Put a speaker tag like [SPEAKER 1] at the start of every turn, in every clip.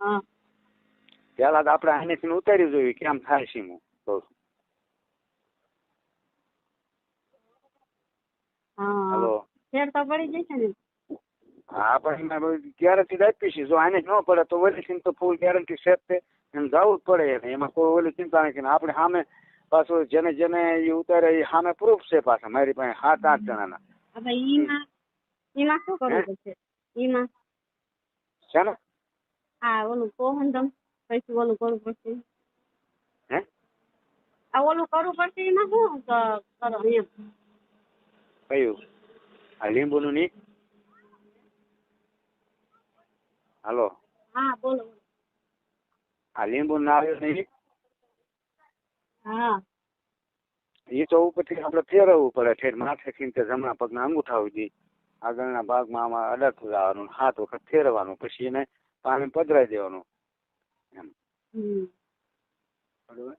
[SPEAKER 1] હા
[SPEAKER 2] પેલા તો આપણે આનેથી ઉતારી જોઈએ કેમ થાય છે હું કહું છું.
[SPEAKER 1] હા
[SPEAKER 2] હાલો
[SPEAKER 1] ફેર તો પડી જશે ને.
[SPEAKER 2] હા પણ એમાં ગેરંટી આપી છે. જો આને જ ન પડે તો ઓલી તો ફૂલ ગેરંટી સેટ છે એમ જવું જ પડે. એમાં કોઈ ઓલી ચિંતા નથી. આપણે સામે પાછું જેને જેને એ ઉતારે એ સામે પ્રૂફ છે પાછા મારી પાસે 7-8 જણાના.
[SPEAKER 1] હવે એમાં શું કરવું પડશે એમાં?
[SPEAKER 2] છે ને
[SPEAKER 1] હા ઓલું કોહંદમ પછી ઓલું કરવું પડશે.
[SPEAKER 2] હે
[SPEAKER 1] આ ઓલું કરવું પડશે એમાં શું કરો એમ?
[SPEAKER 2] કયું આ લીંબુનું નહીં? હાલો
[SPEAKER 1] હા બોલો.
[SPEAKER 2] આ લીંબુ ના આવ્યો નહીં
[SPEAKER 1] હા
[SPEAKER 2] એ તો ઉપરથી આપણે ફેરવવું પડે. ઠેર માથેથી તે જમણા પગના અંગૂઠા સુધી આગળના ભાગમાં આમાં અડકતું જવાનું 7 વખત ફેરવાનું. પછી એને પાણી પધરાઈ દેવાનું એમ. બરોબર.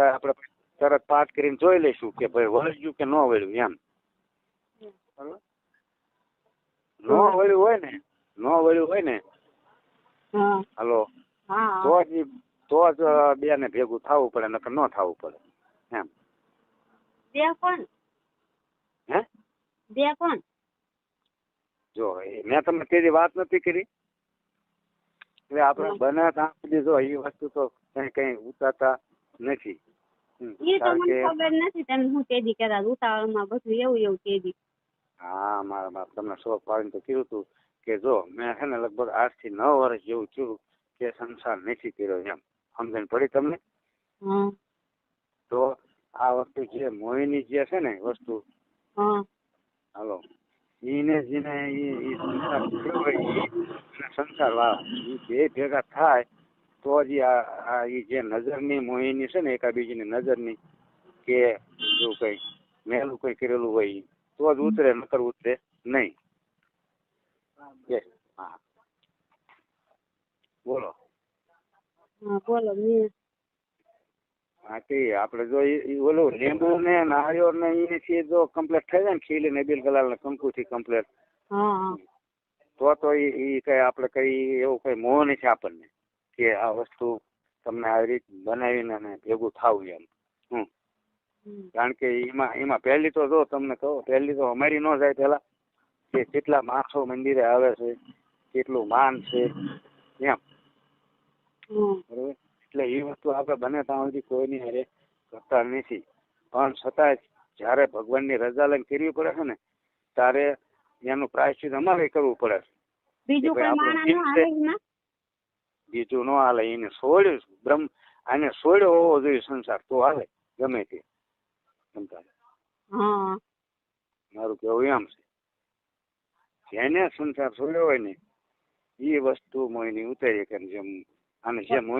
[SPEAKER 2] આપણે તરત પાઠ કરીને જોઈ લઈશું કે ભાઈ વળગ્યું કે ન વળ્યું એમ. બરોબર. ન વળ્યું હોય ને હાલો તો જ બેને ભેગું થવું પડે નકર ન થવું પડે એમ.
[SPEAKER 1] બે કોણ?
[SPEAKER 2] હે
[SPEAKER 1] બે કોણ?
[SPEAKER 2] જો મેં તમને તેની વાત નથી કરી એટલે આપણે બને ત્યાં સુધી જો એ વસ્તુ તો કઈ ઉતારતા નથી.
[SPEAKER 1] એ તો મને ખબર નથી તમે હું તેદી કહેતા ઉતાવળમાં બધું એવું તેદી.
[SPEAKER 2] હા મારા બાપ તમને શોખ પાડીને તો કીધું હતું કે જો મેં છે ને લગભગ 8 થી 9 વર્ષ જેવું થયું કે સંસાર નથી કર્યો એમ. સમજણ પડી તમને? તો આ વસ્તુ જે મોહિની જે છે ને વસ્તુ હાલો એને જેને એ સંસાર કર્યો હોય એ સંસાર વાળા એ બે ભેગા થાય તો જ આ જે નજરની મોહિની છે ને એકાબીજીની નજરની કે જો કઈ મેલું કઈ કરેલું હોય તો જ ઉતરે નકર ઉતરે નહીં. હા બોલો.
[SPEAKER 1] બોલો.
[SPEAKER 2] હા તે આપણે જો ઓલું લીંબુ ને નાળિયેર ને એથી જો કમ્પ્લીટ થઈ જાય ને ખીલી ને બિલ ગલાલ ને કંકુથી કમ્પ્લીટ તો એ કઈ આપણે કઈ એવું કઈ મોહ નથી આપણને કે આ વસ્તુ તમને આવી રીતે બનાવીને ભેગું થાવું એમ. કારણ કે એમાં પહેલી તો જો તમને કહો પહેલી તો અમારી ન જાય પેલા કે કેટલા માણસો મંદિરે આવે છે કેટલું માન છે એમ. બરોબર. એટલે એ વસ્તુ આપણે બને ત્યાં સુધી કોઈની હારે કરતા નથી. પણ છતાં જયારે ભગવાનની રજા લઈને કરવી પડે છે ને ત્યારે એનું પ્રાયશ્ચિત અમારે કરવું પડે છે. બીજું ન હાલે. એને છોડ્યું આને છોડ્યો હોવો જોઈએ સંસાર તો હાલે ગમે તે. મારું કેવું એમ છે. જેને સંસાર છોડ્યો હોય ને એ વસ્તુ મોહિની ઉતારી કે જેમ આને જેમ